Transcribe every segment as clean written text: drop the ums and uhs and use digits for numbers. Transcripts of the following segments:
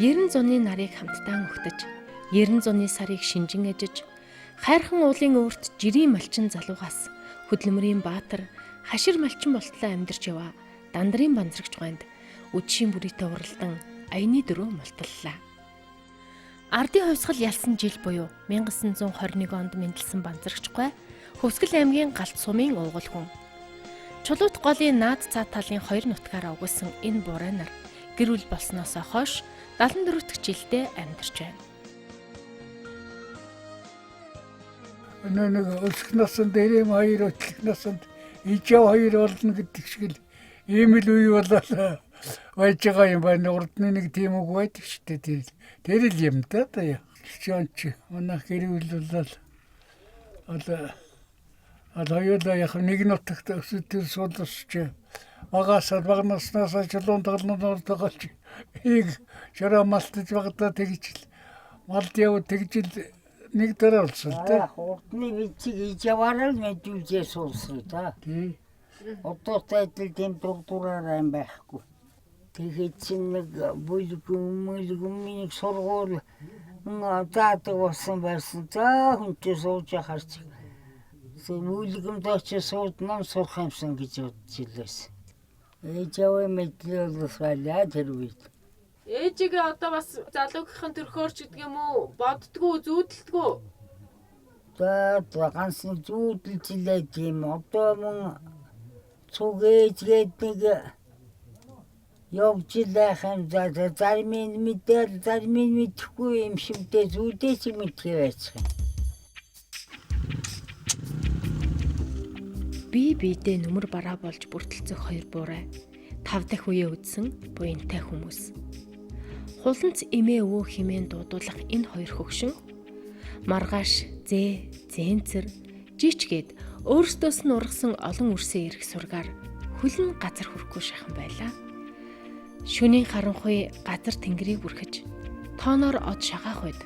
Ерэн зуны нарыг хамтдаа өгтөж, ерэн зуны сарыг шинжин ажиж, хайрхан уулын өөрт жирийн малчин залуугаас хөдөлмөрийн баатар хашир малчин болтлоо амьдарч яваа Дандрын банзрагч гойнд үдшийн бүрийтэй уралдан аяны дөрөв мулталлаа. Ардын хувьсгал ялсан жил буюу 1921 онд мэндэлсэн банзрагч гой Хөвсгөл аймгийн Галт сумын уугуул хүн. Чулуут голын наад цаа талын хоёр нутгаараа угсан энэ бурай нар гэр бүл болсноосоо хойш 74 дахь жилдээ амьдарч байна. Нэг өсөх насанд эрэм хоёр өтлөх насанд ижав хоёр болно гэдэг шиг л ийм л үе болоо байж байгаа юм байна. Урдны нэг тийм үг байдаг шүү дээ. Тэр л юм да яа. Чонч манайх гэр бүл болол хоёулаа яг нэг нутагт өсөлтөөр суулгасч багасаад багнаснаас чулуун дагалнууд тагалж ийг шараа малтаж багтаа тэгж л малд яв тэгж л нэг дараа болсон тэ. Урдны бичиг ижаваар л мэдүүлжээ суулсан да. Тий. Одоотой тийм дурдураар юм байхгүй. Тэгээд чинь нэг бүлгүм сургууль заадаг болсон байсан. За хүнтэй сууж харч. Бүлгүмд очиж сууд ном сурах юмсан гэж бодож илээс. Ээжээ мэдлэлсэлээ тэр үед. Ээжигээ одоо бас залуугийнхан төрхөөрч гэдэг юм уу? Боддгоо, зүүдэлдгөө. За ганц нэг зүүдэлж илээ тийм. Одоо мөн цугээж гэдэг явж илэх юм зарим нь мэдээ зарим нь мэдэхгүй юм шивдээ зүүдээ чи мэдхий байж. Биедээ нүмер бараа болж бүртэлцэх хоёр буурай 5 дахь үеэ үдсэн буянтай хүмүүс. Хуланц эмээ өвөө химэн дуудуулах энэ хоёр хөгшин маргааш, зэнцэр, жичгээд өөрсдөөс нь ургасан олон үрсээ ирэх сургаар хөлн газар хүрэхгүй шахан байлаа. Шөнийн харанхуй газар тэнгэрийг бүрхэж тооноор од шагаах үед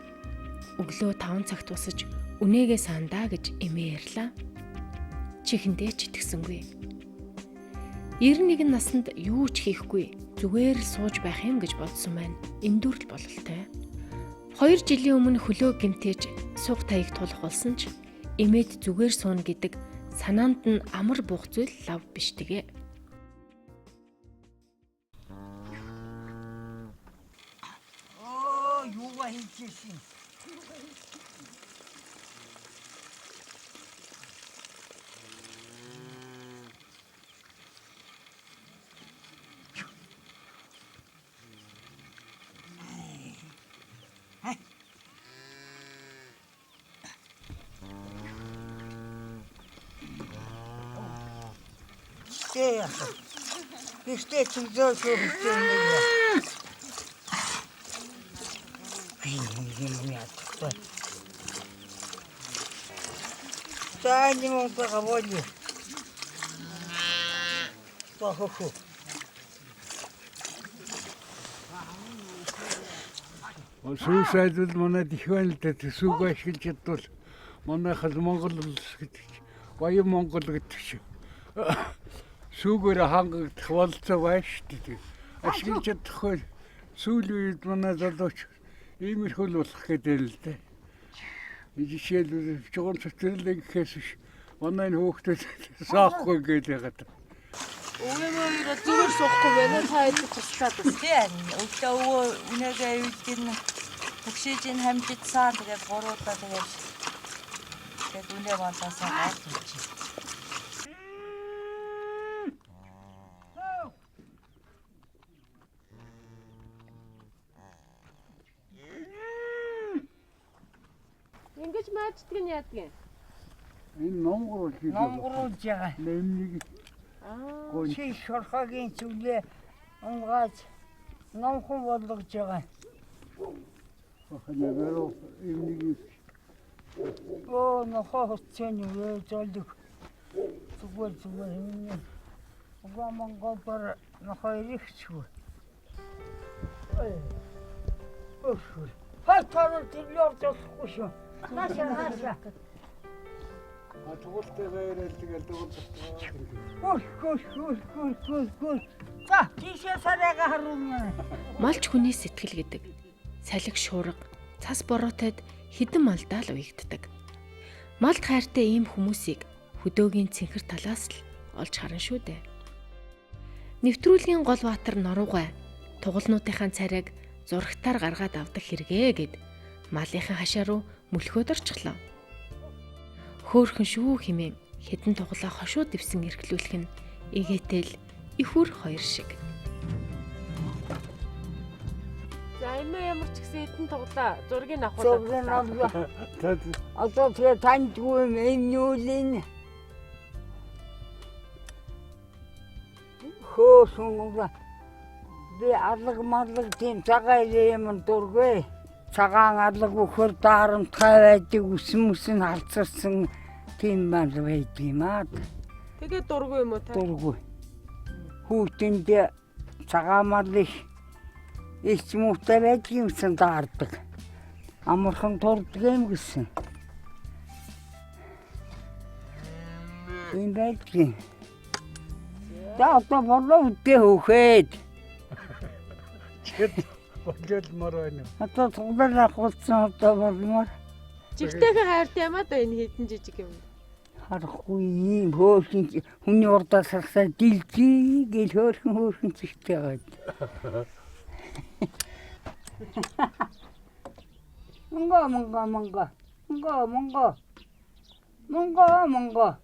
өглөө 5 цагт босож үнээгээ сандаа гэж эмээ ярьлаа. Чихэндээ ч итгэсэнгүй. 91 наснд юу ч хийхгүй зүгээр л сууж байх юм гэж бодсон байна. Эндүрл бололтой. 2 жилийн өмнө хөлөө гимтээж суг таяг тулах болсон ч эмээд зүгээр суuna гэдэг санаанд нь амар буух зүйл лав биш тэгээ. Юугаа хийчихсэн. Ихтэй чигзөө шүүхтэй юм. За не могу поговорить. Похоху. Сүүсайдвал манайд их байна л да. Сүүг ашиглаж чадвал манайхал Монгол гэдэг баян Монгол гэдэг шиг. Сүүгээр хангагдах болцоо байна шүү дээ. Ашиглаж чадахгүй сүүлийн үед манай залууч иймэрхүү болох гэдэг л дээ. Жишээлбэл чугуун цэцэрлэг гэхээс биш манай хүүхдүүд саахгүй гэдэг байгаа. Өвөө зүгээр суухгүй байна. Та хэд туслаад байна. Тийм. Өглөө үнэгээ үйдэн төгшиж ин хамжидсан тэгээд гуруудаа тэгээд үнэ болоосаа гарч ирчих. Ингэж маачдаг нь яадаг юм? Энэ номгоруулж байгаа. Нэмнийг Чи шорхогийн зүйлээ унгааж номхон болгож байгаа. Ханаагаар энийг нохоо хөцөн үү золдог. Зүгээр юм. Угаа Монгол нохоо ирчихв. Ой. Хатаар төлөөрдөхгүй шүү. Нааша. Тугуултай байрал тэгэл Хөөс. За, тийшээ сарайга харуун. Малч хүний сэтгэл гэдэг салхи шуурга, цас бороотойд хідэн малдаал уягддаг. Малд хайртай ийм хүмүүсийг хөдөөгийн цэнхэр талаас л олж харна шүү дээ. Нэвтрүүлгийн гол баатар Норуугай тугалнуудынхаа царайг зурагтаар гаргаад авдаг хэрэгээ гэд малынхаа хашаа руу мөлхөөд орчихлоо. Хөөхөн шүү хэмээн хідэн тугалаа хошуу дэвсэн эргэлүүлэх нь эгээтэл их үр хоёр шиг. За ямар ч гэсэн хідэн тугалаа зургийг авах. Одоо тэгээ тандгүй энэ юулын хөөсөн би алга тийм цагаан юм дургүй. Цагаан алга өгөхөр дарамтгай байдаг үсэн халцсан тийм мал байдаг юм аа. Тэгээ дургүй юм уу та? Дургүй. Хүүтэнд цагаан мал их муутай байдаг юмсан даардаг. Амархан турдаг юм гэсэн. Энэ байдаг. Одоо болоо үдээ хөөхээд. болжолмор байна. Одоо туглал авахсан одоо болмоор. Жигтэйхэн хайртай юм аа да энэ хідэн жижиг юм. Харахгүй юм хөөхөн хүний урдаас харсаа дилжий гэл хөөхөн зихтэй байгаад. Монго.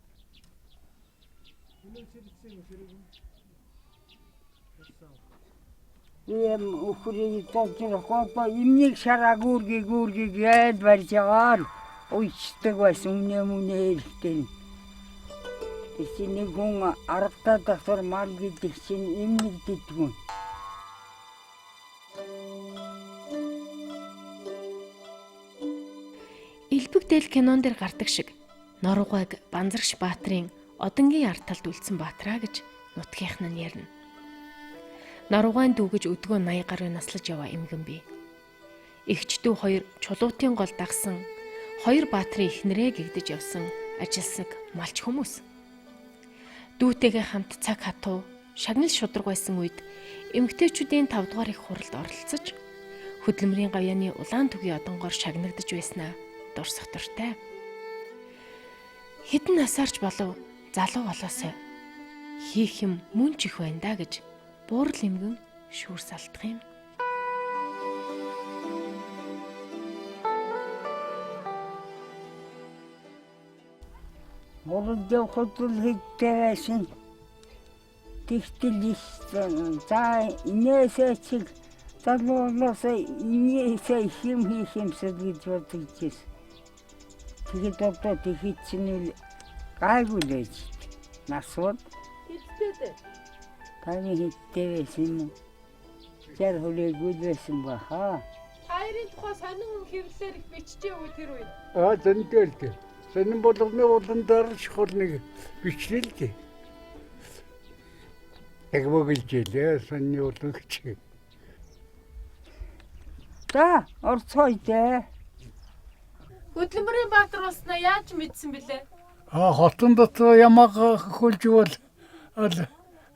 Ийм өхрийг тоочрохоо имнийг шараагүргийг яад барьж байгаа л уйчдаг байсан үнэ ихтэй. Тэсний гүн аргатаа дасар мал гэдэг чинь имнийг дидгүн. Элбэгдэл кинон дээр гардаг шиг Норуугайг Банзарагш Баатрын одонгийн ард талд үлдсэн Баатраа гэж нутгийнхан нь ярина. Норуугайн дүүгэж өдгөө 80 гаруй наслаж яваа эмгэн бий. Эгчдүү хоёр чулуутын гол дагсан, хоёр Баатрын эхнэрээ гэгдэж явсан ажилсаг малч хүмүүс. Дүүтэйгээ хамт цаг хатуу, шагнал шудраг байсан үед эмгтээчүүдийн 5 дугаар их хуралд оролцож хөдөлмөрийн гавьяаны улаан түгийн одонгоор шагнагдж байснаа дурсах дуртай. Хэдэн насаарч болов залуу болоосой хийх юм мөн ч их байна да гэж буурал эмгэн шүүр салтах юм. Урд явахд л хэдтэй байсан. Тэгтэл за инээсээ чиг залуулаасаа инээсээ хим хийхэмсэл гэж бодож байсан. Тэгээд одоо тэгэхэд чинь гайгүй л байж. Насууд Хэдтэй. таны хэдтэй байсан юм. Зэр хөлөөгүй байсан ба хаа. Хайрын тухай сонин хэвлэлээр их биччихээ үү тэр үед? Зөндөлтэй. Сонин болгоны улан дарж хурныг бичлээ. Яг мөглжээ сонин улан гэж. За орцгойдээ. Хөдөлмөрийн Баатар болсноо яаж мэдсэн бэлээ? Хотон дотор ямаг хөлж бол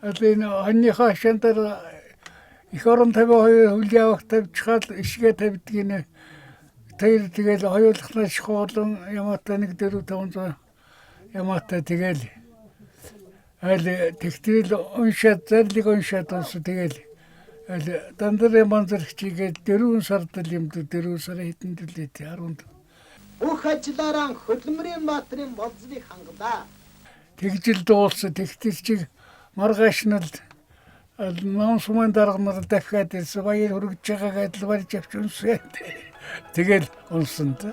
энэ анныхаа шантар их орон тавиа хөл явах тавьчихал ишгээ тавьдгийг тэр тэгэл хоёулахнаас хоолон ямаатай 1-4-500 ямаатай тэгэл аль тэгтэл уншаад зарлиг уншаад онс тэгэл аль дандар манзарчигээд 4 сард л юм 4 сар хэдэн төлөө 10 бүх ажлаараа хөдөлмөрийн Баатрын болзлыг хангада. тэгжил дуулсан тэгтэл чиг маргаашналд наусман дарганаар дахиад ирсэн баяр хүргэж байгаагаад л барьж авч унсаад тэгэл унсан та.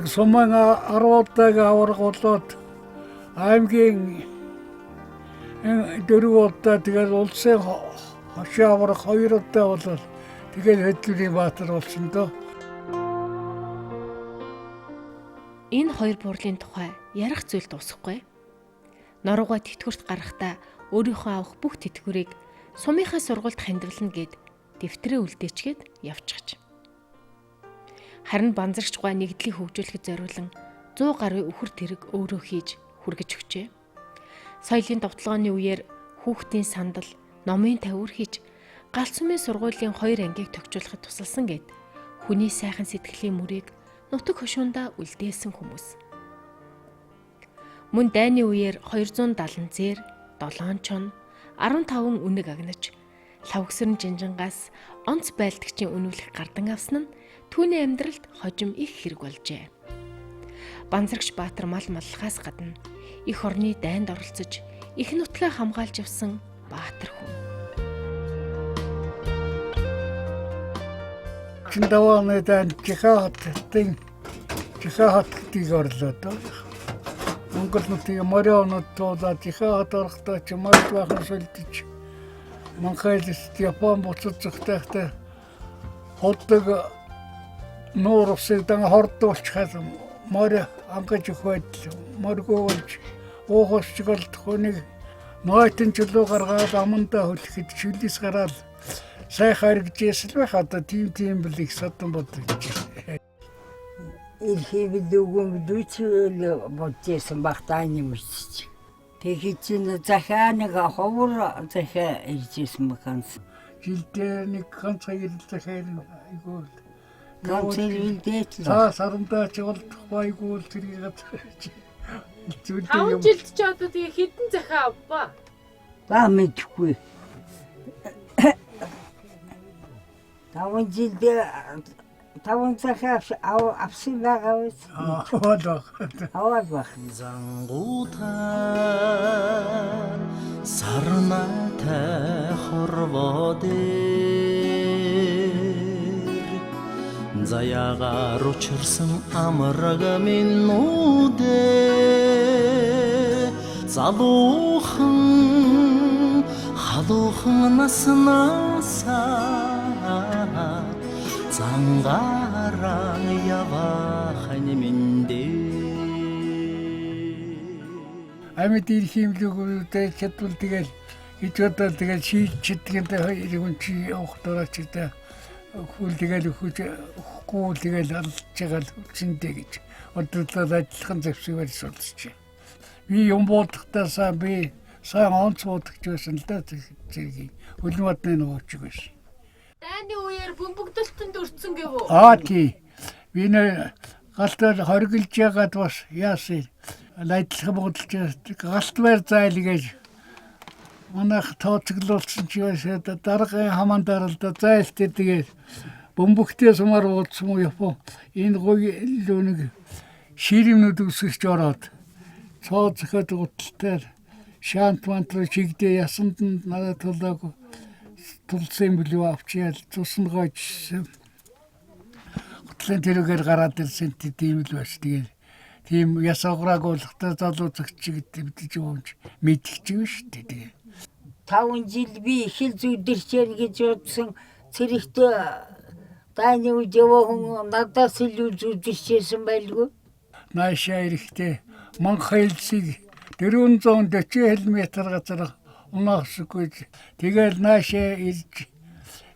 Нэг суман 10 удаа аваргуулаад аймгийн дөрөв удаа тэгээд улсын хошоо аврах 2 удаа болол тэгээд Хөдөлмөрийн баатар болсон доо. Энэ хоёр буурлын тухай ярих зүйл дуусахгүй. Нуруугаа тэтгэврт гарахдаа өөрийнхөө авах бүх тэтгэврийг сумынхаа сургуульд хандивлана гэд дэвтрээ үлдээчгээд явчихж. Харин банзарчгүй нэгдлийг хөгжүүлэхэд зориулан 100 гаруй үхэр тэрэг өөрөө хийж хүргэж өгчээ. Соёлын довтлооны үеэр хүүхдийн сандал, номын тавиур хийж галт сумын сургуулийн 2 ангийг тохижуулахад тусалсан гэд хүний сайхан сэтгэлийн мөрийг нутаг хошуундаа үлдээсэн хүмүүс. Мөн дайны үеэр 270 зэр, 7 чон, 15 үнэг агнаж, лавгсэрн жинжингаас онц байлдагчийн үнүүлэх гардан авсан нь түүний амьдралд хожим их хэрэг болжээ. Банзарагч Баатар мал маллахаас гадна их орны дайнд оролцож, их нутгаа хамгаалж явсан Баатар хүн. Чиндаваны дайнд Чихаатыг орлоо доо. Монгол нутгийн морионод туулаад Чихаат орохдоо ч мал бахан шилдэж Монголд Япон буцаж захтайхтай хотдог нуур усыг дан хордуулчихад море ангаж өгөөд моргоо болж уухсчгалт хүнийг нойтон чулуу гаргаад амандаа хөлөхөд шүлээс гараад сайхан хэрэгжээсэл байх одоо тийм бэлийг садан бодож. Илхибэлүүгэн дүүцэл бодчихсан багтааны мөчч. Тэгэхэд чинь захааныг ховор захаа иржсэн баганс. Жилдээ нэг ганц хоёр захаар айгуул. Ганц ирэлдээч. Сарандаа ч болдох байгуул тэрийг Зүгээр 5 жилд ч одоо тэгээ хэдэн захаа авбаа? Баа мэдхгүй. 5 жилд 5 захаа авсан байгаа биз? Аваад баг. Зангуутай сарнатай хорводэр заягаар учирсан амраг минутэ залуухан халуухан наснасаа зангаран явахын миндэ Амьд ирхимлүүгүүдэд чадвал тэгэл ич одоо тэгэл шийдчихдээ хоёрын чи явах дурачтай хөл тэгэл өгөхгүй тэгэл алж байгаа л үчиндээ гэж одоолаад ажиллахан зэвсгээр суулчих. Би юм бодохтаасаа би сайн онц бодогч байсан л да зэрэг хөлмөдний нуучих байсан. Дайны үеэр бөмбөгдөлтөнд өрцөн гэв үү? Тий. Би нэ галтаар хоригилж ягаад бас яасан лайдлах бодолч галт байр зайлгээж манайх тооцоглуулсан чи ясаа даргын хамаан даралда зайлтээ тэгээд бөмбөгтэй сумаар уулзсан уу япон энэ гоё лүнэг ширэмнүүд үсгэж ороод цооцоход гуталтай шант мантраа чигдээ ясанд нь надад толгой тулсан билүү авчяал цусна гойч гутлын тэрүүгээр гараад ирсэн тийм л байж тэгээд тийм ясааграаг болохтой залуу зөгчиг гэдэг юмч мэдчих юм шүү дээ. 5 жил би их л зүдэрчээр гэж бодсон цэрэгтэй дайны үед яваахан надаас илүү зүдэрчээсэн байлгүй. Наашаа ирэхдээ Монгол хэлсийг 440 км газар унаасгүй тэгэл наашаа ирж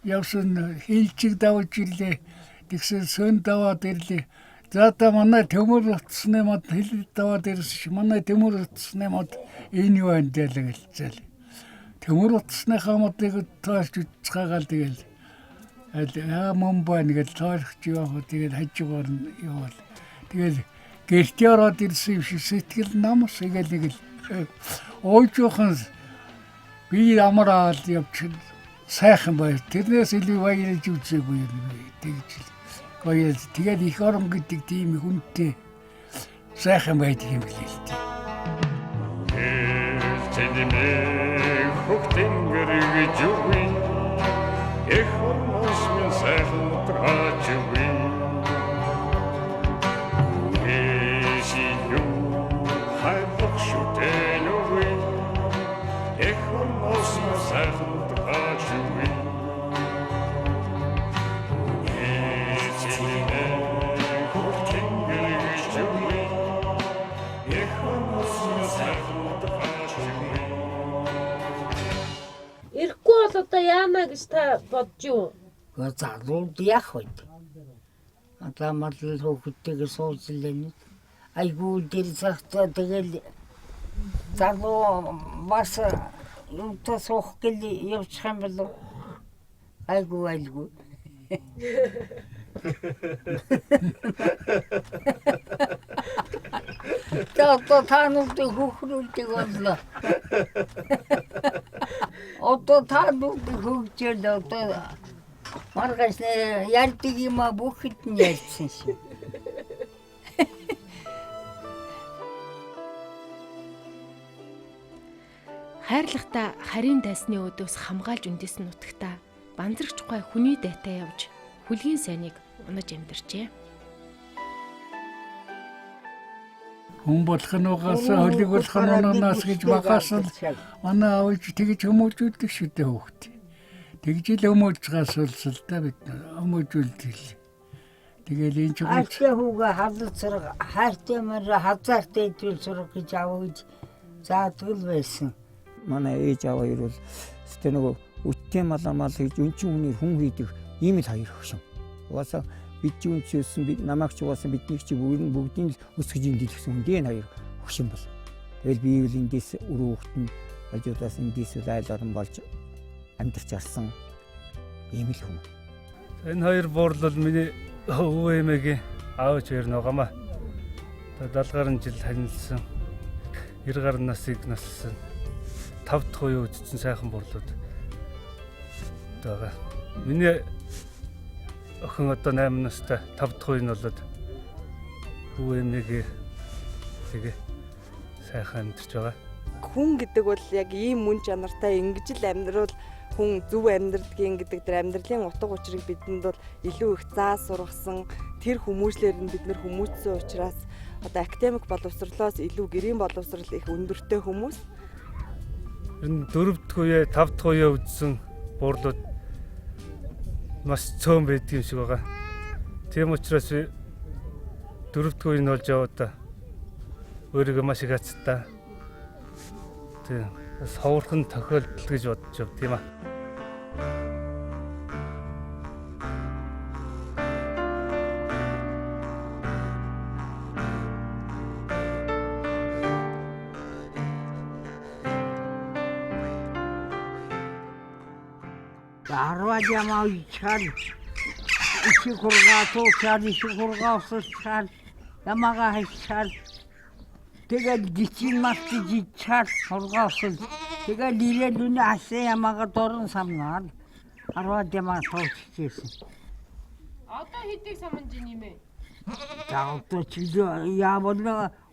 явсан хилчиг давж ирлээ. Тэгсэн сөн даваад ирлээ. За манай төмөр утасны мод хил даваад ирсэн. Манай төмөр утасны мод энэ юу байна гэлцэл. Төмөр утасныхаа модыг тоолж үзчихаагаал тэгэл мөн байна гэж тоолж яваа. Тэгэл хажуугаар нь явал. Тэгэл гэртээ ороод ирсэн юм шиг сэтгэл намс игээл ойжохон би амраал явчих сайхан бай. Тэрнээс илүү баярлж үзээгүй юм тэгж. Гоё тэгээд их орон гэдэг тийм хүнтэй сайхан байдаг юм билээ л дээ. Тэдний хөхтэн гэрэж үгүй эх хормос минь сайхан трач үгүй Эши юу хайх шүтэ сайхан тааж үгүй. Ирэхгүй бол одоо яамаа гэж та бодож юу? Залууд яах вэ? Одоо марлал хөвгтэйгээ сууж лэнэ. Айгуу дээр цагтаа тэгэл залуу бас юутай суух гэл явчих юм болов. Айгуу. Одоо таануудыг хөхрүүлдэг боллоо. Одоо таануудыг хөгжөөл одоо маргааш ярьдаг юм а бүхэд нь ярьсан шиг. Хайрлахта харийн дайсны өдөөс хамгаалж үндэсэн нутагта банзрагч гой хүний дайтай явж хүлгийн сайныг унаж амьдарчээ. Хүн болох нь угаас хөлиг болох нь унаанаас гэж багаас л манай аав тэгж хүмүүжүүлдэг шүү дээ хүүхд. Тэгж л хүмүүжгээс улсал та бид хүмүүжүүлдэг. Тэгэл энэ ч Ачаа хүүгээ халд сураг хайртай мөр хазаартай идэл сураг гэж аваад заадаг л байсан. Манай ээж аваа хоёр бол өстэй нөгөө үттэй маламал гэж өнчин хүний хүн хийдэг ийм л хоёр хөшин. Угаасаа бид ч үнчсэн бид намайг ч угаасаа бидний чи бүгдийн л өсгөж имдэлсэн үндийн хоёр хөшин бол. Тэгэл би бол эндээс өрөө хөлтөнд ажуудаас эндээс л айл орон болж амьдарч арсан ийм л хүн. Энэ хоёр буурлал миний өвөө эмээгийн аавч хоёр нугамаа. 70 гаруй жил танилцсан. 90 гаруй насыг нассан. 5 дахь үе үдцсэн сайхан буурлууд байгаа. Миний охин одоо 8 настай. 5 дахь үе нь болоод өвөө эмээгээ тэгээ сайхан амьдарч байгаа. Хүн гэдэг бол яг ийм мөн чанартай ингэж л амьдрал хүн зөв амьдралдгийн гэдэг тэр амьдралын утга учирыг бидэнд бол илүү их заа сургасан тэр хүмүүжлэр нь бид нэр хүмүүжсэн учраас одоо академик боловсролоос илүү гэрийн боловсрол их өндөртэй хүмүүс. Энэ 4 дахь үе 5 дахь үе үдсэн буурлууд маш цөөн байдаг юм шиг байгаа. Тийм учраас 4 дахь үе нь болж яваа өөрийгөө маш их хацтай. Тийм ховорхон тохиолдол гэж бодож байна тийм аа. Арваад ямаа ичхал ичи хургаа туучаад ичи хургаа усчаад ямаага хайчаад тэгэл гिचин марти жичаад хургаа усл тэгэл ирээд үнэ асаа ямаага дорн самнаад арваад ямаа тууччихсэн. Одоо хэдийг саманж юм бэ? За одоо чи яавал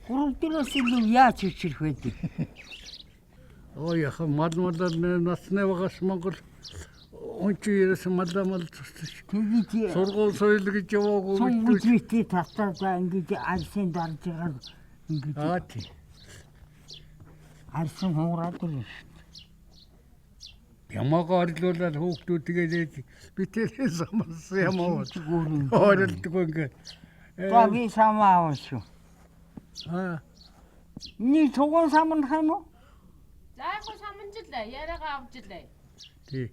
3 дээрээс илүү яаж хүчрэх вэ? Ой яха малмал насны багаас Монгол ончиерээс маламал тэгж сургууль соёл гэж яваагүй мэдээ татаа ингэж алсын дарж байгаа ингэж тий. алсын хуураад л Ямаага орлуулаад хүүхдүүдгээд битэрээ самарсан ямаа оролдог ингээд. Таги самаа шүү. Ни туган саман хано? За яг саманжлаа, яриагаа авжлаа. Тий.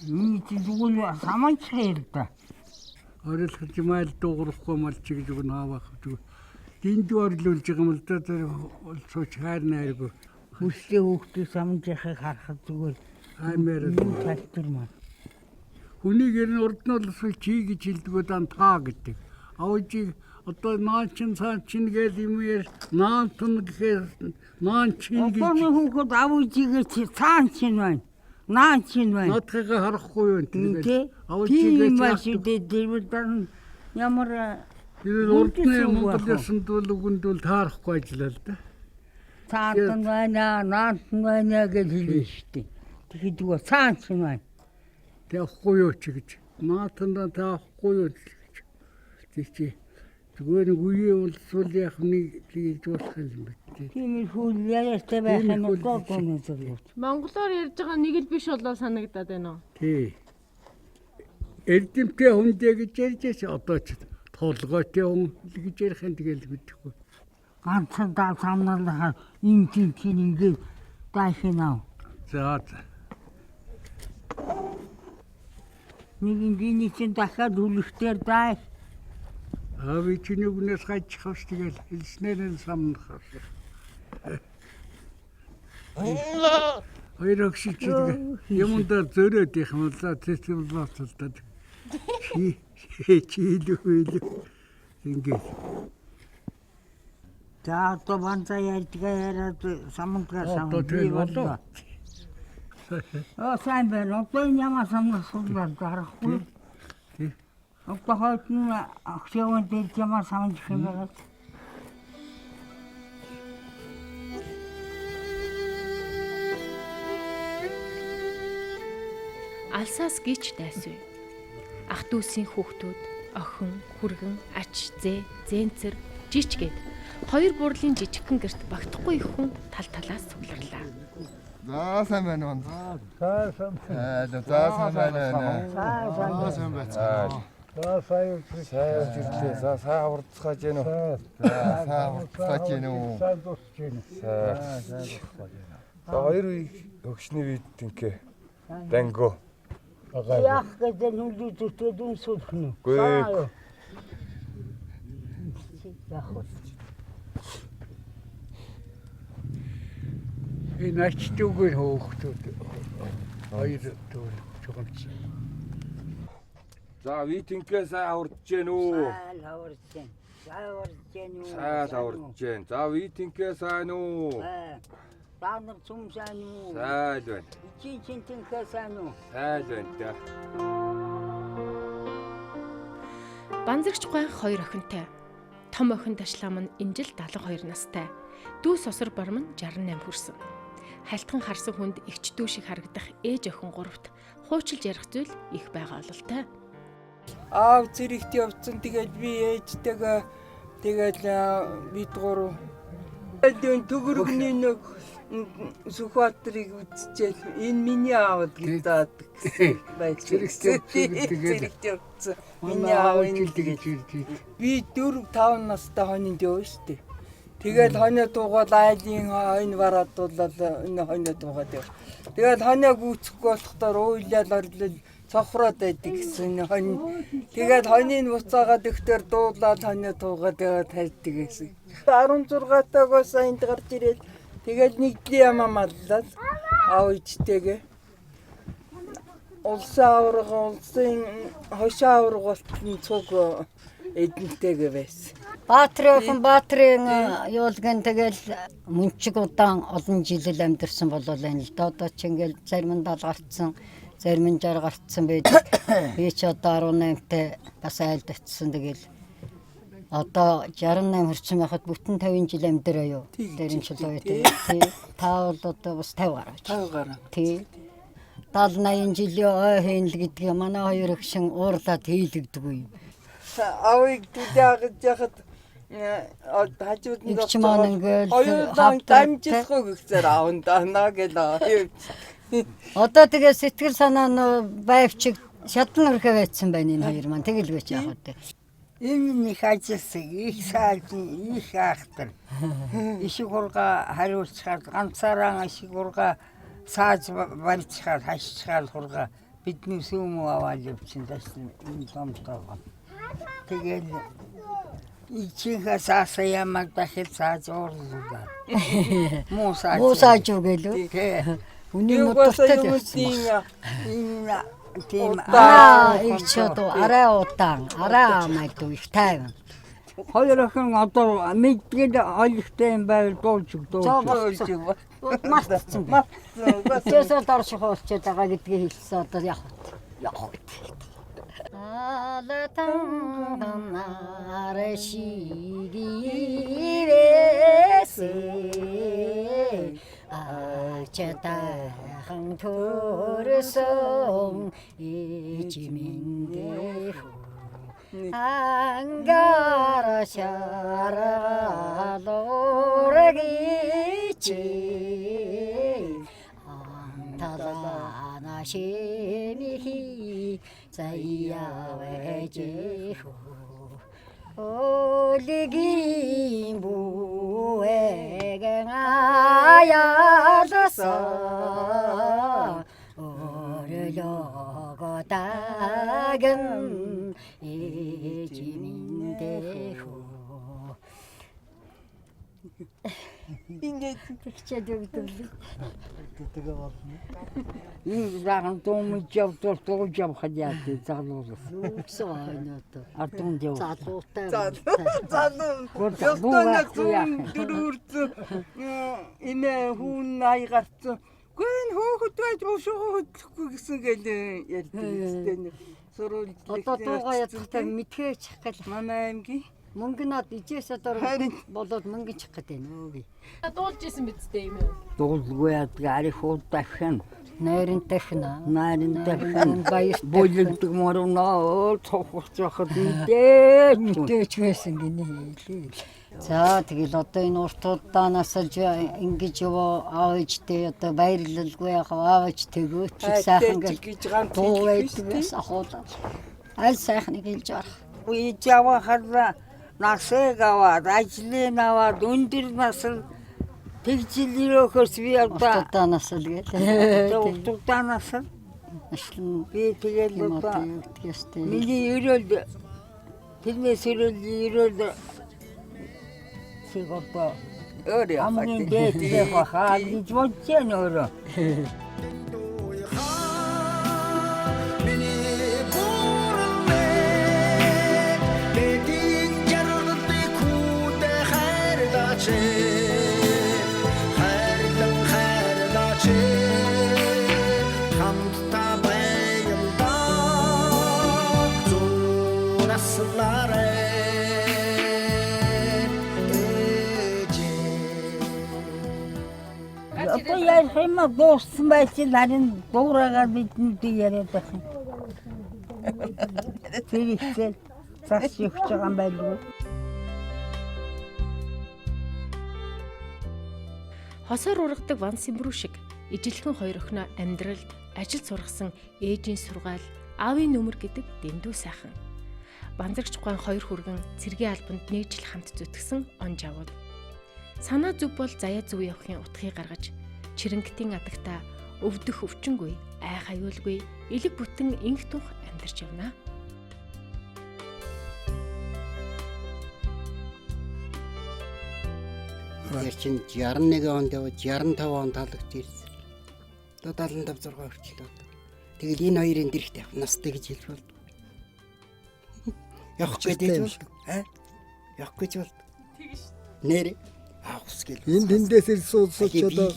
Ни зүгүүл саманчрeel та. Орилох жимайл дуугарахгүй мал чи гэж үг наавах зүг. Динд орлуулж байгаа юм л да тэр сууч хайрна айгу. Хүстэй хүүхдээ саманжихыг харахад зүгээр аймаар талтармаа. Хүнийг ер нь урд нь бол чи гэж хэлдэг дан таа гэдэг. Авжиг одоо наачин цаачин гэл юм яар наантун гэхээр наанчин гэж. Опоны хүүхэд авжигээ чи цаачин байна. Наачин байна. Натхыг харахгүй юу тэгээд авжигээ чи дэвдэн ямар урдны Монголын дүүл үгэндүүл таарахгүй ажиллаа л да. Цаатан байна, наантан байна гэж хэлнэ шүү дээ. Тэгэхэд юу цаачин байна. Тэхгүй юу ч гэж. Наатан таахгүй юу гэж. Тэг чи Зүгээр нэг үе болсвол яг нэг хийж болох юм байна. Тиймэрхүү яриатай байх юм уу гооны зүйл. Монголоор ярьж байгаа нэг л биш болоо санагдаад байна уу? Тий. Эрдэмтэй хүндээ гэж ярьж одоо ч толгойтой хүн гэж ярих юм тэгэл мэдэхгүй. Ганцхан даа самнарлахаа энэ тийм ингээд дайхинаа. За. Нэг энэ чинь дахиад үлэхтэр дай. Би чиний үнээс гайчих хавс тэгэл хэлснээр нь самнах. Хоёр огшиж юмдаа зөрөөд их юм л тэтгэл болтолдод. Чийлүүл ингээд. За одоо банзаа ярьдгаа яриад самнгаа Одоо тэгэл болоо. Сайн байна. Одоо ямар самнах суулаад гарахгүй. Одоо хойдны акцийн дээр ямар самж их юм байна. Алсаас гीच дайсвэ. Ах дүүсийн хүүхдүүд, охин, хүргэн, ач, зэнцэр, жич гээд хоёр бурлын жижигхэн герт багтахгүй их хүн тал талаас суулрлаа. За сайн байна уу? За сайн. За сайн байна. За сайн байна. За сайн ирлээ. За сайн хурцгааж гэнэ үү? Сайн хурцгааж гэнэ үү? сайн дуусч гэнэ. За хоёр өгшний үед тэнхээ. Данго. яах гэдэг нүлүү зүтгэд үнсүүлэх нь. Гүй. Яах вэ? Энэ ачтуугаар хөөхтүүд хоёр төр чухалч. За витинкээ сайн хурдж гэнэ үү? Сайн хаварч гэн. Сайн хурдж гэн. За витинкээ сайн уу? Та нар цум сайн уу? Сайн байна. Чи тэнхээ сайн уу? Сайн байна да. Банзагч гуайх хоёр охинтой. Том охин Ташлам нь энэ жил 72 настай. Дүү сосор барм нь 68 хүрсэн. Халтхан харсан хүнд эгч дүү шиг харагдах ээж охин гуравт хуучилж ярих зүйл их байгаа бололтой. Аав зэрэгт явцсан тэгээд би ээжтэйгээ тэгээд бид гурав төгөргний нэг Сүхбаатарыг үзчихэл энэ миний аав гэдэг Зэрэгт явцсан. Миний аав энэ тэгээд ирж. би 4-5 настай хоньнд явна штэ. Тэгээд хоньо дуугаад айлын хонь бараадуулаад энэ хоньо дуугаад яв. Тэгээд хоньо гүйцэхгүй болохдоор уйлал орлол цохроод байдаг гэсэн хонь. Тэгээд хоньыг буцаагаад өгтөр дуулаад хоньо дуугаад яваад хайдаг гэсэн. 16 тагаас энд гарч ирээд тэгээд нэгдлийн ямаа маллаад аав ичтэйгээ улсын хошоо аврагын цуг эдэнтэйгээ байсан. Баатрын юулгэн тэгэл мөнчиг удаан олон жил амьдэрсэн болол энэ л да. Одоо ч ингээл зарим нь 70 гарцсан, зарим нь 60 гарцсан байдаг. Би ч одоо 18-тай бас айлд очсон. Тэгэл одоо 68 хүрсэн байхад бүтэн 50 жил амьдэрээ юу. Дэрэн ч л үетэй. Та бол одоо бас 50 гараад. 50 гараа. Тий. 70-80 жилийн ой хийн л гэдгийг манай хоёр өгшин уурлаад хийлэгдэггүй. Авыг дүүдээ яхад хажууд нь ингээл дамжисгүй гэхсээр аавна гэлээ. Одоо тэгээ сэтгэл санаа нь байвчиг шатан өрхөө байцсан байна энэ хоёр маань тэгэлгөөч яах вэ? Энэ нэг ажилласан их сайжин их ахтар. Ишиг хурга хариуцахад ганцаараа ишиг хурга сааж барьцахад хашчихад хурга бидний сүм аваад явчихсан дэсэн энэ томтойгоо. Тэгэл ичихээ саасаа ямаг дахил сааж уурлуулаа. Муу сааж өгөөлөө. Үний мотортой явсан. Энэ тийм их чод арай удаан арай амайд их тайван. Хоёр охин одоо мэдгээд ойлгохтой юм байл дуулж өгдөө. Мартсан. Тэсэл дорших болчиход байгаа гэдгийг хэлсэн одоо яг. Алатан аршигивэсэ ачатахан төрсөн ичминдэ ангара шаргалурагичи анталана шемихи заяавэжиху 올리긴 부에겐 아야다사 오르려고 닭은 이지민대후 이랑 똥을 잡도 또 잡하지 자로서 쑥소하냐도 아동 저 자도 дөрөвт энэ хүн наай гарцсан. Гүн хөөхөд байж өшөөхөхгүй гэсэн гээл ярьдаг. Сурвалж одоо дуугаа ядахтай мэдхээ чих гэл манай аймгийн мөнгө над ижээс одоо болоод мөнгө чих гэдэг нөө. Дуулж исэн бидтэй юм уу? Дуулгүй яддаг ари хуудахын найрын тахна баяр болдог морно цохох цохот мэдээч байсан гинэ хэлээ. За тэгэл одоо энэ уртуудаа насалж ингэж аавчтэй одоо баярлалгүй аавч тэгөөч сайхан гэж гамтгийс ахуулаа. Аль сайхныг хэлж арах. Уяава хараа насыг аваад ажлын аваад өндөр насл тэгжилэрөхөөс би одоо уртуудаа насал гээл. уртуудаа насл би тэгэл одоо миний өрөөл тэрнээс өрөөл сигуртаа өөрөө хамгийн дээд хаа гэж бодчихё нөрөө. Одоо яа хэмээ дууссан байсан нарийн дуурайгаар бидэнд яриад байна. Тэр ихтэй цаас явж байгаа юм байлгүй. Хосоор ургадаг Ван Симбрүү шиг ижилхэн хоёр охиноо амьдралд ажил сургасан ээжийн сургаал аавын нөмөр гэдэг дэндүү сайхан. Банзагч гуайн хоёр хүргэн цэргийн албанд нэг жил хамт зүтгэсэн он жавууд. Санаа зүв бол заяа зүв явахын утгыг гаргаж чирэнгтийн адагтаа өвдөх өвчнгүй, ай хаюулгүй, элэг бүтэн инх тух амьдарч явна. Тэр чинь 61 онд явж 65 онд талагч ирсэн. Одоо 75 6 хүртэл. Тэгэл энэ хоёрын дэрэгт явах настай гэж хэлж болд. Явах гэдэг бол явах гэж бол. Тэгш. Нэр авахсгэл. Энэ тэндээс ирсэн улсууд ч одоо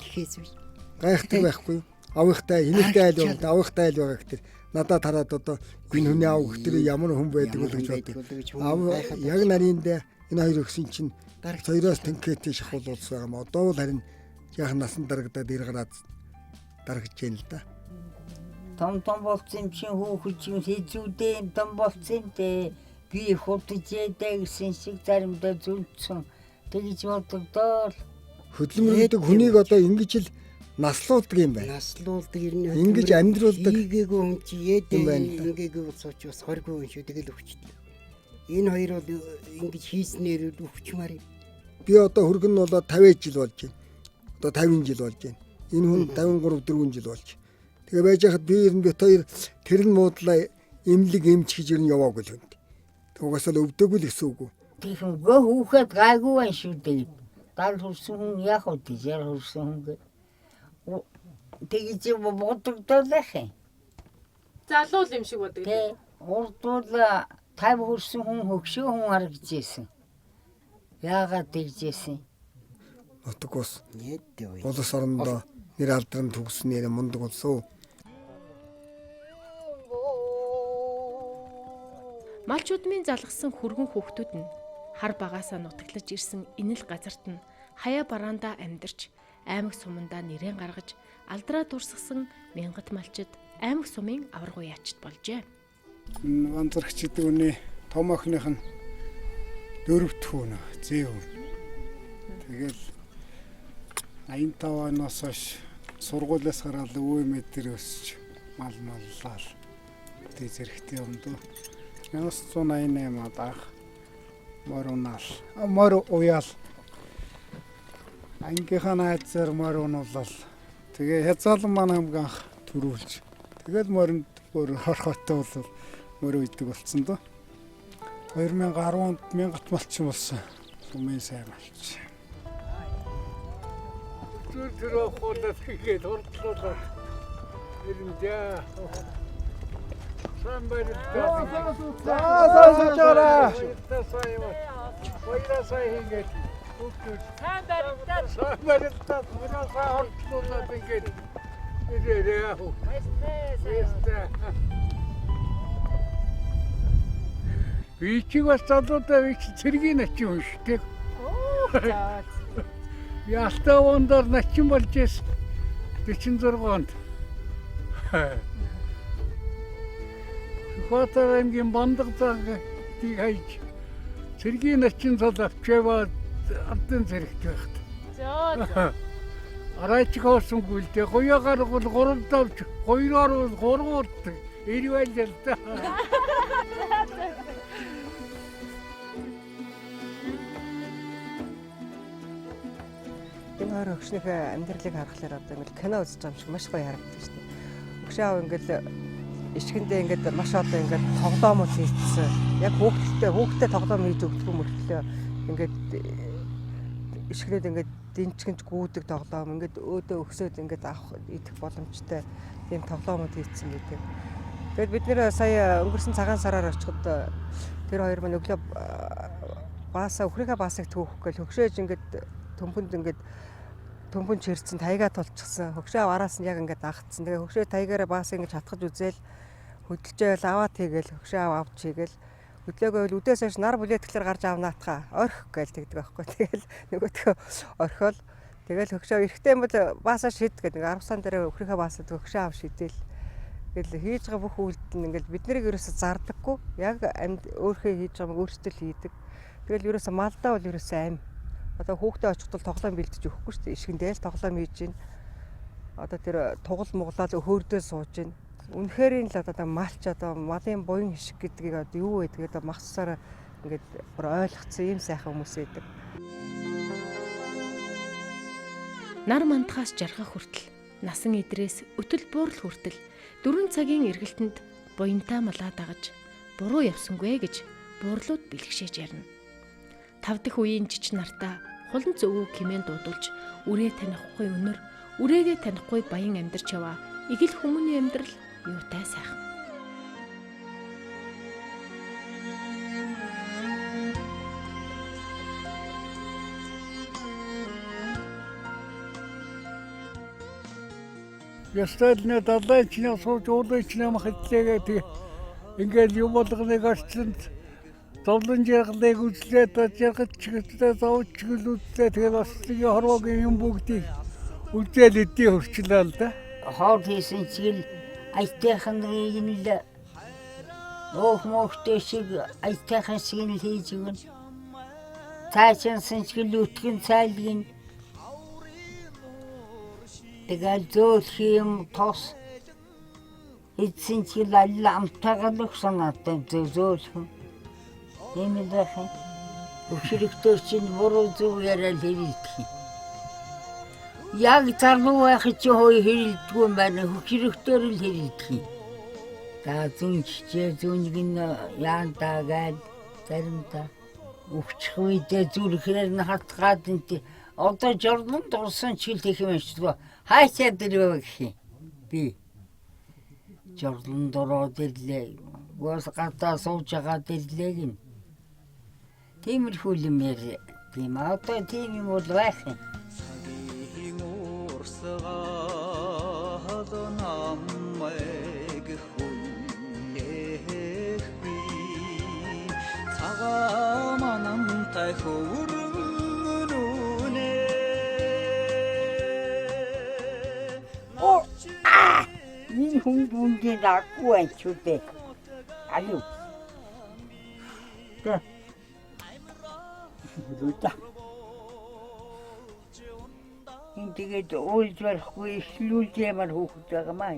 гайхдаг байхгүй юу? Авихтай, хинэгтэй айл байна. Авихтай айл байгаа гэхтэр надад хараад одоо гүн хүний аав гэхтэр ямар хүн байдаг бол гэж боддог. Аав яг нарийнда энэ хоёр өгсөн чинь хоёроос тэнхээтэй шахуул улс байгаа юм. Одоо бол харин яг насан дарагдаад ир гараад дарагж байна л да. Том болсон чинь хөөхөж хэзүүдээ том болсон те би хотод яадаг гэсэн шиг заримдаа зүлцсэн. Тэгж бодогдоо. Хөдөлмөр гэдэг хүнийг одоо ингэж л наслуулдаг юм байна. Наслуулдаг ирнэ. Ингэж амьдруулдаг. Ийгээгүй хүн чи яадаг ингээгүү сууч бас хоргүй хүн шүү тэгэл өвчтэй. Энэ хоёр бол ингэж хийснээр өвчмаар юм. Би одоо хөргөн нь болоод 50 жил болж байна. Одоо 50 жил болж байна. Энэ хүн 53 4 жил болж. Тэгээ байж хахад би ер нь бит хоёр тэр нь муудлаа эмлэг эмч гэж ер нь яваагүй л хүнд. Угаасаа л өвдөөгүй л гэсэн үг үү? Тийм гөөхөд гайгүй байх шүү дээ. Дал хүрсэн хүн яг уу тийэр хүрсэн хүн гэ. Тэгж бодогдоо лахэ. Залуул юм шиг бодог. Тэ урдуул 50 хүрсэн хүн хөгшөө хүн харагдажсэн. Яагаад тэгжсэн? Нутгус. Нийтдээ. Улс орондоо нэр алдран төгснээр мундаг болсон. Малчуудмын залгсан хүргэн хүүхдүүд нь хар багаасаа нутаглаж ирсэн энэ л газарт нь хаяа бараандаа амьдарч аймаг сумандаа нэрэн гаргаж алдраа дурсгсан мянгат малчид аймаг сумын аваргуу яачд болжээ. Ванзарагч гэдэг үний том охиных нь 4-р хүн зэв. Тэгэл 85 оноос хойш сургуулиас гараад өвөө дээр өсч мал маллал. Тэ зэрэгтэй өмдөө 1988 онд анх мор уяал ангийнхаа найзаар мор унуулал. Тэгээ хязгаалan маань хамгийн анх төрүүлж. Тэгэл моринд бүр хорхотой бол мөр үйдэг болсон доо. 2010 онд 1000-т малчин болсон. Сумын сайн малчин. Тэр хуулаад хийгээд хурдлуулаад ирэмдээ. Самбарилтаа. Саасаачаараа. Хоёрасаа хийгээд. Самбарилтаа мөрөөсөө хурдлуулаад ингээд. Ирээ. Вичиг бас залуудаа вич цэргийн начин уншдаг. Ялтаа ондор начин болж эс 46 онд. Хотор аймгийн Бандаг тийг хайж цэргийн начин цол авчээваа ардын зэрэгт байхад. За. Арайч хоосонгүй л дээ. Гоёгаар бол 3 давж, 2-оор бол 3 урд. Ирвэл л да. Энэ хоёр өгшнийхээ амьдралыг харахаар одоо ингээл кино үзэж байгаа юм шиг маш гоё харагддаг шүү дээ. Өгшөө аав ингээл ишгэндээ ингээд маш одоо ингээд тоглоомод хийсэн. Яг хүүхдэд тоглоом хийж өгдөг мөртлөө ингээд ишгнээд ингээд дэнчгэнж гүйдэг тоглоом ингээд өөдөө өксөд ингээд авах идэх боломжтой тийм тоглоомод хийсэн гэдэг. Тэгэд бид нэр сая өнгөрсөн цагаан сараар очиход тэр хоёр маань өглөө өхрийнхээ баасыг түүхэх гээл хөгшөөж ингээд төмпөнд чирсэн тайгаа тулчихсан. Хөгшөө араас нь яг ингээд агцсан. Тэгээ хөгшөө тайгаараа баасыг ингээд чатгаж үзээл хөдөлжөөл аваад хийгээл хөгшөө авч хийгээл хөдлөөгөө л үдээс хойш нар бүлэтгэлээр гарч авнаатхаа орхих гээл тэгдэг байхгүй. Тэгэл нөгөөдхөө орхиол тэгэл хөгшөө эрэхтэй юм бол баасаа шид гэдэг 10 сан дээр өхрийнхээ баасаа хөгшөө ав шидэл. Тэгэл хийж байгаа бүх үйлдэл нь ингээд бид нарыг ерөөсө зардаггүй. Яг өөрхөө хийж байгаа юм өөрсдөө л хийдэг. Тэгэл ерөөсө малдаа бол ерөөсө аим. Одоо хүүхдээ очихдол тоглоом бэлдэж өгөхгүй шүү дээ. Ишгэндээ л тоглоом хийж гин. Одоо тэр тугал муглаад хөөрдөө сууж гин. Үнэхээр л одоо малч одоо малын буян хишг гэдгийг одоо юу вэ тэгээд махсаар ингээд бүр ойлгоцсон юм сайхан хүмүүс байдаг. Нар мандахаас жаргах хүртэл, насан идрээс өтөл буурал хүртэл 4 цагийн эргэлтэнд буянтаа малаа дагаж буруу явсангүй гэж буурлууд бэлгшээж ярина. 5 дахь үеийн жич нартаа хулан зөвөө хэмээн дуудулж үрээ танихгүй өнөр, үрээгээ танихгүй баян амьдарч яваа игэл хүмүүний амьдрал юутай сайхан. Ясталны далайчны сууж уулычны махтлээгээ ингээд юм болгоныг арчсанд зовлон жаргалыг үзлээд жаргаж чиглэлээ зовж чиглэлээ тэгээд ослогийн хорвогийн юм бүгдийг үзэл эдийн хөрчлөө л да. Хоол хийсэн чигэл айтайхан нэг л ох мохтой шиг айтайхан шиг л хийж өгнө. Цаашинсан чигэл үтгэн цайлгын тэгэл зөөлх юм тос эцсийн чигэл алла амтагалах санаатай зөөлх юм. Эмэдэхэн өчигдөр чинь буруу зүг яриад хэлдэг. Яг залуу байх чи хой хэлдэггүй юм байна. Өчигдөр л хэлдэг. За зүнчээ зүнгийн яантаа гад заримдаа өвчих үедээ зүрхээр нь хатгаад энэ одоо жордон дурсан чил тех юм шүү. Хайчаа дэрвэ гэх юм. Би жордон дороо дэрлээ. Гос гатаа сууж байгаа дэрлээ гин. Тиймэрхүү юм яа. Тийм одоо тийм юм бол байх юм. Цагийн урсгаад намайг хүлээх би цагаан манамтай хөвөргөн үнэ. Энэ хүн бүндийн аггүй анчуудэ. Алуу. Тэ. Лута. Тэгээд уйлж барахгүй ихлүүлж ямар хүүхэд байгаа маа.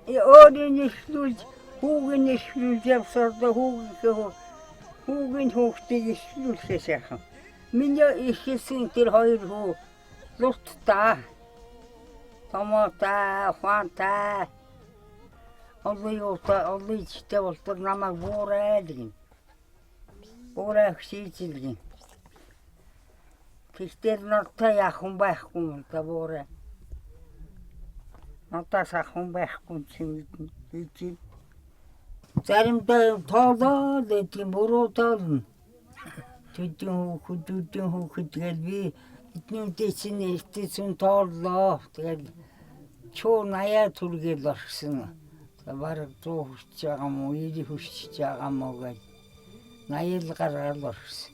Өөрийн ихлүүлж, хүүгийн ихлүүлж явсарда хүүгийн хүүхдийг ихлүүлэхээс яхан. Миний ихсэн тэр хоёр хүү лутта. Томоота, фанта. Олыйчтэй болтор намайг буураад гин. Буураа хсийцэлгин. Тэгтэр нартай яхан байхгүй та буураа. Натаас ахын байхгүй чинь. Заримдаа тоолоо тийм буруу тоолно. Төдөн хүүхэд гэл би эднүүдээ чинь эртээсэн тооллоо. Тэгэл чуу 80 түргээл орсон. Бараг 100 хүрч байгаа мó, 90 хүрч байгаа мó гэж 80 л гаргаад орсон.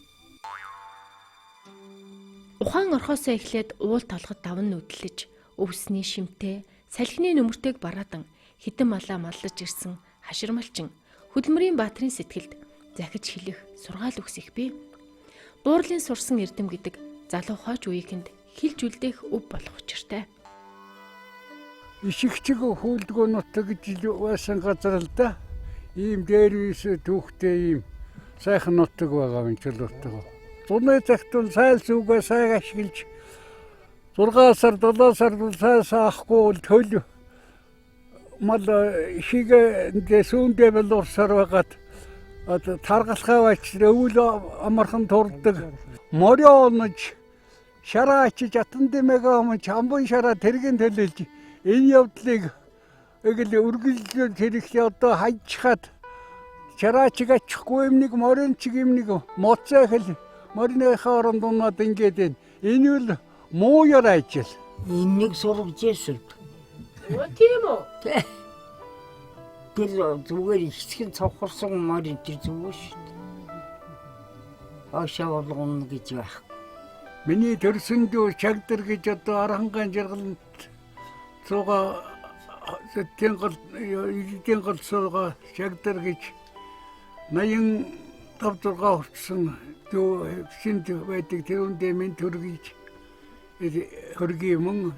Ухаан орхосоо эхлээд уул толгод давн нүдлэж, өвсний шимтээ, салхины нөмөртэйг бараадан хитэн малаа маллаж ирсэн хаширмалчин хөдөлмөрийн баатрын сэтгэлд захиж хэлэх сургаал өгс их бий. Буурлын сурсан эрдэм гэдэг залуу хойч үеийнхэнд хилж үлдээх өв болох учиртай. Ишигчиг хөлдгөө нутаг гэж байсан газар л да. Ийм дээрвис түүхтэй ийм сайхан нутаг байгаа юм чөлөөтэй. Зуны цагтун сайл зүгээ сайн ашиглаж 6 сар 7 сар сайсаа ахгүй төл мал ихийг сүүндээ болорсоор байгаад таргалхаа бач өвөл амархан турдаг. Морио онож шараачиж атан дэмэгээ өмч амбун шараа тэргийн төлөөлж энэ явдлыг үргэлжлүүлж хэрэглээ одоо хайчхад шараачиг ачихгүй юм нэг моринчиг юм нэг моцохол мориныхаа оронд унаад ингээд байна. Энэ үл муу ярайчил. Энийг сургаж ирсэн. Тийм үү? Тэр зүгээр ихсгэн цавхарсан морин тэр зүгээр шүү дээ. Ашаа болгоно гэж байх. Миний төрсөн дүү чагдэр гэж одоо арангаан жаргаланд цуга эдийн гол цуга чагдэр гэж 85 6 хүрсэн дүү шинд байдаг тэрүүндээ минь төргийж хөргий мөн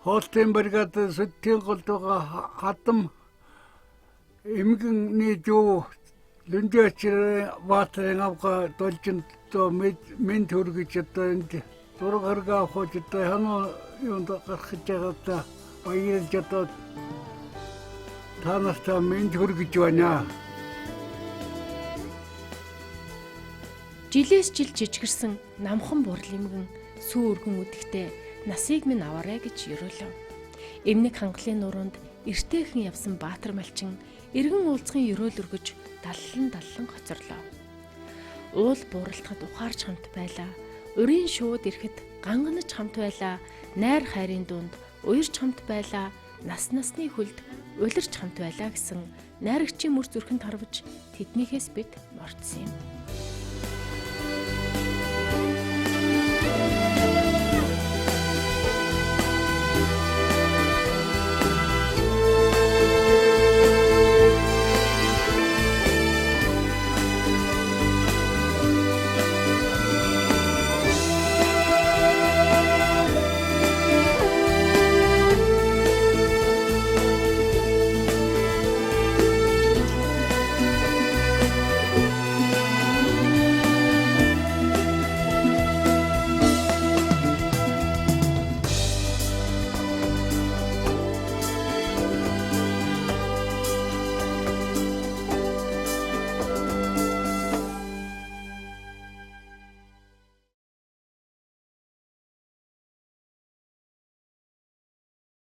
хоолтын бригад сүтийн голд байгаа хадам эмгэнний дүү Лүндэчэр баатрын авга должин то минь төргийж одоо энд зураг хөргөө авах одоо ханаа юунд гарах гэж байгаа баярлж одоо танастаа минь төргийж байна. Жилээс жил жижигэрсэн намхан бурал эмгэн сүү өргөн үдэхтэй насыг минь аваарай гэж ерөөлөв. Эмнэг хангалын нуруунд эртээхэн явсан баатар малчин эргэн уулзахын ерөөл өргөж даллан хоцорлоо. Уул бууралтахад ухаарч хамт байлаа. Урийн шууд ирэхэд ганганаж хамт байлаа. Найр хайрын дунд уярч хамт байлаа. Насны хөлд улирч хамт байлаа гэсэн найрагчийн мөр зүрхэнд харвж тэднийхээс бид мордсон юм.